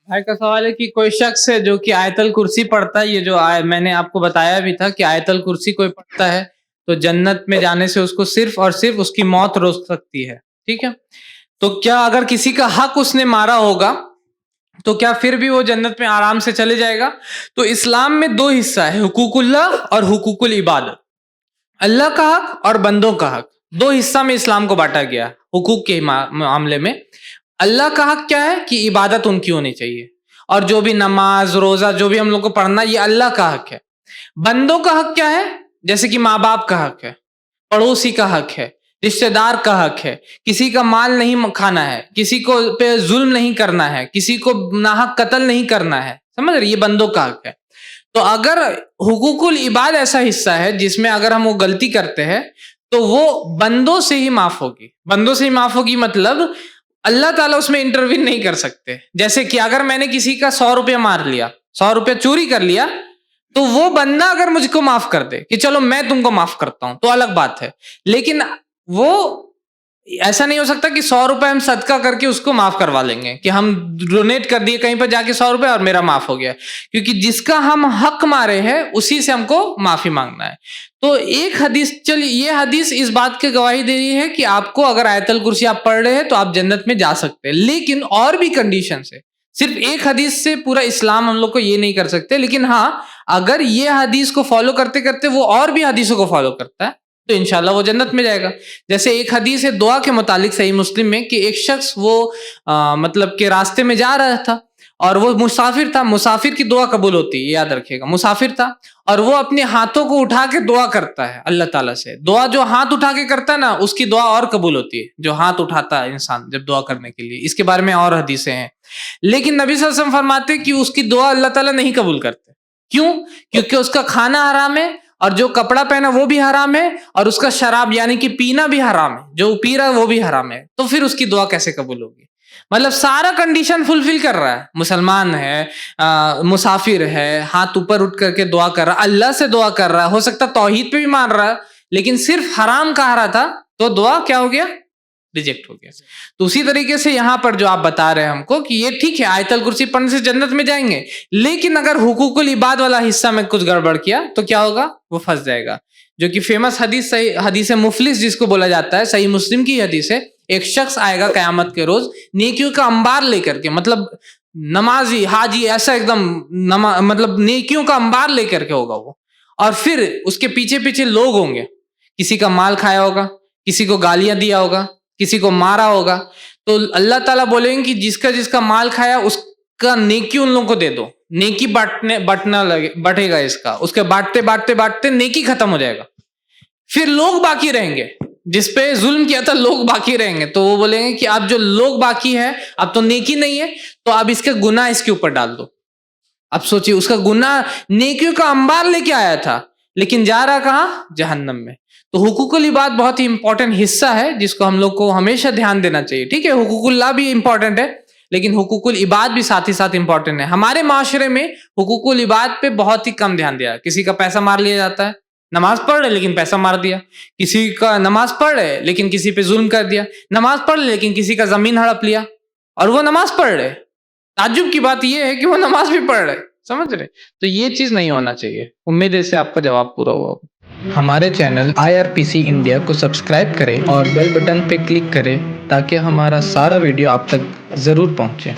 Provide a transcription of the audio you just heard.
بھائی کا سوال ہے کہ کوئی شخص ہے جو کہ آیت الکرسی پڑھتا ہے، یہ جو میں نے آپ کو بتایا بھی تھا کہ آیت الکرسی کوئی پڑھتا ہے تو جنت میں جانے سے اس کو صرف اور صرف اس کی موت روک سکتی ہے، ٹھیک ہے؟ تو کیا اگر کسی کا حق اس نے مارا ہوگا تو کیا پھر بھی وہ جنت میں آرام سے چلے جائے گا؟ تو اسلام میں دو حصہ ہے، حقوق اللہ اور حقوق العباد، اللہ کا حق اور بندوں کا حق، دو حصہ میں اسلام کو بانٹا گیا حقوق کے معاملے میں۔ اللہ کا حق کیا ہے کہ عبادت ان کی ہونی چاہیے، اور جو بھی نماز روزہ جو بھی ہم لوگ کو پڑھنا یہ اللہ کا حق ہے۔ بندوں کا حق کیا ہے؟ جیسے کہ ماں باپ کا حق ہے، پڑوسی کا حق ہے، رشتہ دار کا حق ہے، کسی کا مال نہیں کھانا ہے، کسی کو پہ ظلم نہیں کرنا ہے، کسی کو ناحق قتل نہیں کرنا ہے، سمجھ رہے؟ یہ بندوں کا حق ہے۔ تو اگر حقوق العباد ایسا حصہ ہے جس میں اگر ہم وہ غلطی کرتے ہیں تو وہ بندوں سے ہی معاف ہوگی، بندوں سے ہی معاف ہوگی، مطلب اللہ تعالیٰ اس میں انٹروین نہیں کر سکتے۔ جیسے کہ اگر میں نے کسی کا 100 روپیہ مار لیا، 100 روپیہ چوری کر لیا، تو وہ بندہ اگر مجھ کو معاف کر دے کہ چلو میں تم کو معاف کرتا ہوں تو الگ بات ہے، لیکن وہ ایسا نہیں ہو سکتا کہ 100 روپے ہم صدقہ کر کے اس کو معاف کروا لیں گے کہ ہم ڈونیٹ کر دیے کہیں پر جا کے 100 روپے اور میرا معاف ہو گیا، کیونکہ جس کا ہم حق مارے ہیں اسی سے ہم کو معافی مانگنا ہے۔ تو ایک حدیث یہ حدیث اس بات کی گواہی دے رہی ہے کہ آپ کو اگر آیت الکرسی آپ پڑھ رہے ہیں تو آپ جنت میں جا سکتے ہیں، لیکن اور بھی کنڈیشن سے، صرف ایک حدیث سے پورا اسلام ہم لوگ کو یہ نہیں کر سکتے، لیکن ہاں اگر یہ حدیث کو فالو کرتے کرتے وہ اور بھی حدیثوں کو فالو کرتا ہے تو انشاءاللہ وہ جنت میں جائے گا۔ جیسے ایک حدیث ہے دعا کے متعلق صحیح مسلم میں کہ ایک شخص وہ مطلب کہ راستے میں جا رہا تھا اور وہ مسافر تھا، مسافر کی دعا قبول ہوتی ہے، یاد رکھیے گا، مسافر تھا اور وہ اپنے ہاتھوں کو اٹھا کے دعا کرتا ہے اللہ تعالیٰ سے۔ دعا جو ہاتھ اٹھا کے کرتا ہے نا اس کی دعا اور قبول ہوتی ہے، جو ہاتھ اٹھاتا ہے انسان جب دعا کرنے کے لیے، اس کے بارے میں اور حدیثیں ہیں۔ لیکن نبی صلی اللہ علیہ وسلم فرماتے کہ اس کی دعا اللہ تعالیٰ نہیں قبول کرتے، کیوں؟ کیونکہ اس کا کھانا حرام ہے اور جو کپڑا پہنا وہ بھی حرام ہے اور اس کا شراب یعنی کہ پینا بھی حرام ہے، جو پی رہا ہے وہ بھی حرام ہے، تو پھر اس کی دعا کیسے قبول ہوگی؟ مطلب سارا کنڈیشن فلفل کر رہا ہے، مسلمان ہے، مسافر ہے، ہاتھ اوپر اٹھ کر کے دعا کر رہا، اللہ سے دعا کر رہا، ہو سکتا توحید پہ بھی مان رہا، لیکن صرف حرام کہہ رہا تھا تو دعا کیا ہو گیا؟ ریجیکٹ ہو گیا۔ تو اسی طریقے سے یہاں پر جو آپ بتا رہے ہیں ہم کو کہ یہ ٹھیک ہے آیت الکرسی پڑھنے سے جنت میں جائیں گے، لیکن اگر حقوق العباد والا حصہ میں کچھ گڑبڑ کیا تو کیا ہوگا؟ وہ پھنس جائے گا، جو کہ فیمس حدیث مفلس جس کو بولا جاتا ہے، صحیح مسلم کی حدیث ہے۔ ایک شخص آئے گا قیامت کے روز نیکیوں کا انبار لے کر کے، مطلب نمازی حاجی ایسا ایک دم مطلب نیکیوں کا انبار لے کر کے ہوگا وہ، اور پھر اس کے پیچھے پیچھے لوگ ہوں گے، کسی کا مال کھایا ہوگا، کسی کو گالیاں دیا ہوگا، کسی کو مارا ہوگا، تو اللہ تعالیٰ بولیں گے کہ جس کا مال کھایا اس کا نیکی ان لوگوں کو دے دو، نیکی بٹے گا، اس کے بانٹتے بانٹتے بانٹتے نیکی ختم ہو جائے گا، پھر لوگ باقی رہیں گے، جس پہ ظلم کیا تھا لوگ باقی رہیں گے، تو وہ بولیں گے کہ اب جو لوگ باقی ہے اب تو نیکی نہیں ہے، تو اب اس کا گناہ اس کے اوپر ڈال دو۔ اب سوچئے اس کا گناہ نیکیوں کا انبار لے کے آیا تھا لیکن جا رہا کہاں؟ جہنم میں۔ تو حقوق العباد بہت ہی امپورٹنٹ حصہ ہے جس کو ہم لوگ کو ہمیشہ دھیان دینا چاہیے، ٹھیک ہے؟ حقوق اللہ بھی امپورٹنٹ ہے لیکن حقوق العباد بھی ساتھ ہی ساتھ امپورٹنٹ ہے۔ ہمارے معاشرے میں حقوق العباد پہ بہت ہی کم دھیان دیا، کسی کا پیسہ مار لیا جاتا ہے، نماز پڑھ رہے لیکن پیسہ مار دیا، کسی کا نماز پڑھ رہے لیکن کسی پہ ظلم کر دیا، نماز پڑھ رہے لیکن کسی کا زمین ہڑپ لیا، اور وہ نماز پڑھ رہے۔ تعجب کی بات یہ ہے کہ وہ نماز بھی پڑھ رہے، سمجھ رہے؟ تو یہ چیز نہیں ہونا چاہیے۔ امید ہے سے آپ کا جواب پورا ہوا۔ ہمارے چینل IRPC انڈیا کو سبسکرائب کریں اور بیل بٹن پہ کلک کریں تاکہ ہمارا سارا ویڈیو آپ تک ضرور پہنچے۔